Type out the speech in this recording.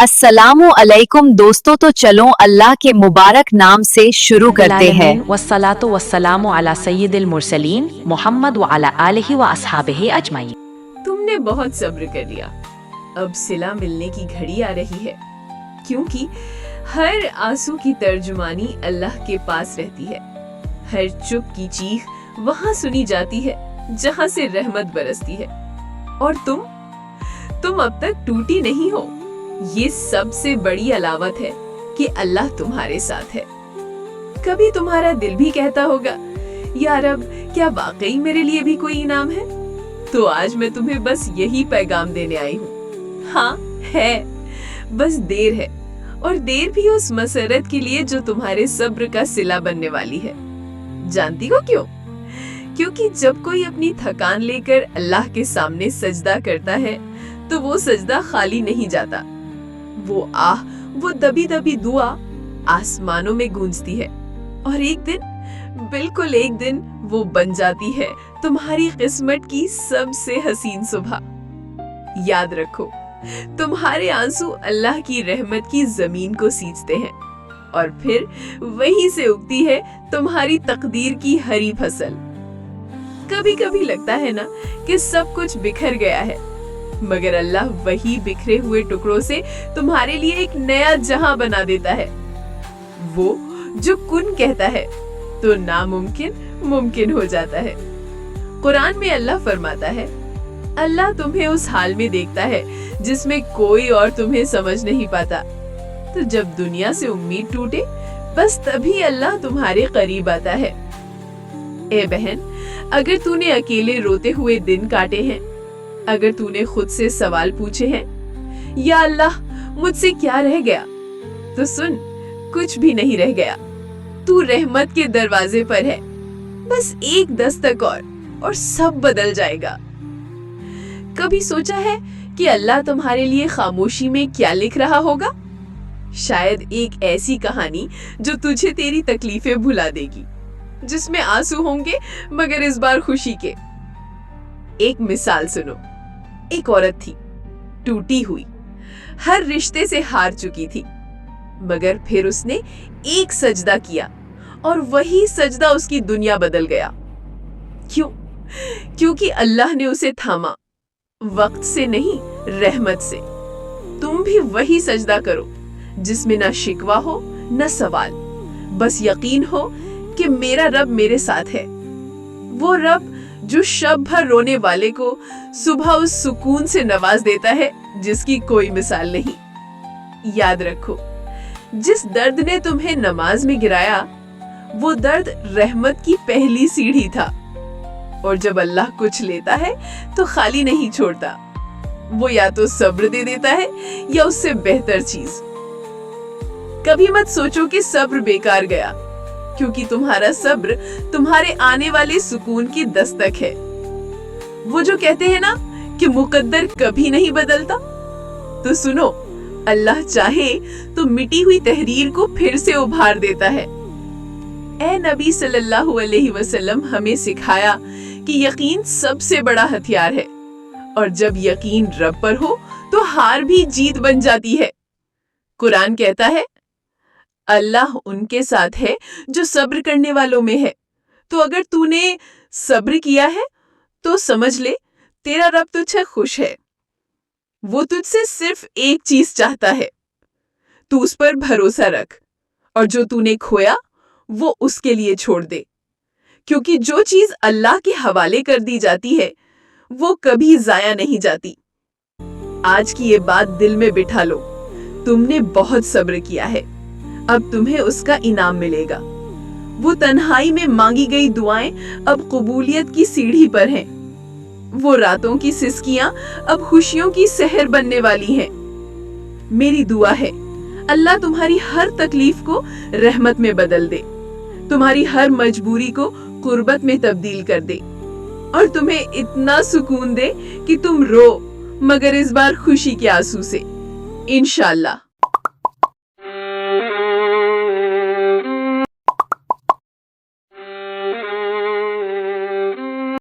अस्सलामु अलैकुम दोस्तों, तो चलो अल्लाह के मुबारक नाम से शुरू करते हैं। वस्सलातु वस्सलामु अला सय्यिदिल मुरसलीन मुहम्मद व अला आलिहि व अस्हाबिहि अजमाइन। तुमने बहुत सब्र कर लिया, अब सिला मिलने की घड़ी आ रही है, क्योंकि हर आंसू की तर्जुमानी अल्लाह के पास रहती है। हर चुप की चीख वहाँ सुनी जाती है जहाँ से रहमत बरसती है। और तुम अब तक टूटी नहीं हो। ये सबसे बड़ी अलामत है कि अल्लाह तुम्हारे साथ है। कभी तुम्हारा दिल भी कहता होगा, यार अब क्या वाकई मेरे लिए भी कोई इनाम है? तो आज मैं तुम्हें बस यही पैगाम देने आई हूँ। हाँ है, बस देर है, और देर भी उस मसरत के लिए जो तुम्हारे सब्र का सिला बनने वाली है। जानती हो क्यों? क्योंकि जब कोई अपनी थकान लेकर अल्लाह के सामने सजदा करता है तो वो सजदा खाली नहीं जाता। वो आह, वो दबी दबी दुआ आसमानों में गूंजती है, और एक दिन, बिल्कुल एक दिन, वो बन जाती है तुम्हारी किस्मत की सबसे हसीन सुबह। याद रखो, तुम्हारे आंसू अल्लाह की रहमत की जमीन को सींचते हैं, और फिर वहीं से उगती है तुम्हारी तकदीर की हरी फसल। कभी कभी लगता है ना कि सब कुछ बिखर गया है, मगर अल्लाह वही बिखरे हुए टुकड़ों से तुम्हारे लिए एक नया जहां बना देता है। वो जो कुन कहता है तो नामुमकिन मुमकिन हो जाता है। कुरान में अल्लाह फरमाता है, अल्लाह तुम्हें उस हाल में देखता है जिसमें कोई और तुम्हें समझ नहीं पाता। तो जब दुनिया से उम्मीद टूटे, बस तभी अल्लाह तुम्हारे करीब आता है। ए बहन, अगर तूने अकेले रोते हुए दिन काटे हैं, अगर तूने खुद से सवाल पूछे हैं, या अल्लाह मुझसे क्या रह गया, तो सुन, कुछ भी नहीं रह गया। तू रहमत के दरवाजे पर है, बस एक दस्तक और सब बदल जाएगा। कभी सोचा है कि अल्लाह तुम्हारे लिए खामोशी में क्या लिख रहा होगा? शायद एक ऐसी कहानी जो तुझे तेरी तकलीफें भुला देगी, जिसमें आंसू होंगे मगर इस बार खुशी के। एक मिसाल सुनो। एक औरत थी, टूटी हुई, हर रिश्ते से हार चुकी थी, मगर फिर उसने एक सजदा किया, और वही सजदा उसकी दुनिया बदल गया। क्यों? क्योंकि अल्लाह ने उसे थामा, वक्त से नहीं, रहमत से। तुम भी वही सजदा करो जिसमें ना शिकवा हो ना सवाल, बस यकीन हो कि मेरा रब मेरे साथ है। वो रब जो शब भर रोने वाले को सुबह उस सुकून से नवाज देता है जिसकी कोई मिसाल नहीं। याद रखो, जिस दर्द ने तुम्हें नमाज में गिराया, वो दर्द रहमत की पहली सीढ़ी था। और जब अल्लाह कुछ लेता है तो खाली नहीं छोड़ता। वो या तो सब्र दे देता है या उससे बेहतर चीज। कभी मत सोचो कि सब्र बेकार गया, क्योंकि तुम्हारा सब्र तुम्हारे आने वाले सुकून की दस्तक है। वो जो कहते हैं ना कि मुकद्दर कभी नहीं बदलता, तो सुनो, अल्लाह चाहे तो मिटी हुई तहरीर को फिर से उभार देता है। ए नबी सल्लल्लाहु अलैहि वसल्लम हमें सिखाया कि यकीन सबसे बड़ा हथियार है, और जब यकीन रब पर हो तो हार भी जीत बन जाती है। कुरान कहता है, अल्लाह उनके साथ है जो सब्र करने वालों में है। तो अगर तूने सब्र किया है तो समझ ले, तेरा रब तुझसे खुश है। वो तुझसे सिर्फ एक चीज चाहता है, तू उस पर भरोसा रख, और जो तूने खोया वो उसके लिए छोड़ दे। क्योंकि जो चीज अल्लाह के हवाले कर दी जाती है वो कभी जाया नहीं जाती। आज की ये बात दिल में बिठा लो, तुमने बहुत सब्र किया है, अब तुम्हें उसका इनाम मिलेगा। वो तन्हाई में मांगी गई दुआएं अब कबूलियत की सीढ़ी पर हैं। वो रातों की सिसकियां अब खुशियों की सहर बनने वाली हैं। मेरी दुआ है, अल्लाह तुम्हारी हर तकलीफ को रहमत में बदल दे, तुम्हारी हर मजबूरी को कुर्बत में तब्दील कर दे, और तुम्हें इतना सुकून दे कि तुम रो, मगर इस बार खुशी के आंसू से, इंशाअल्लाह।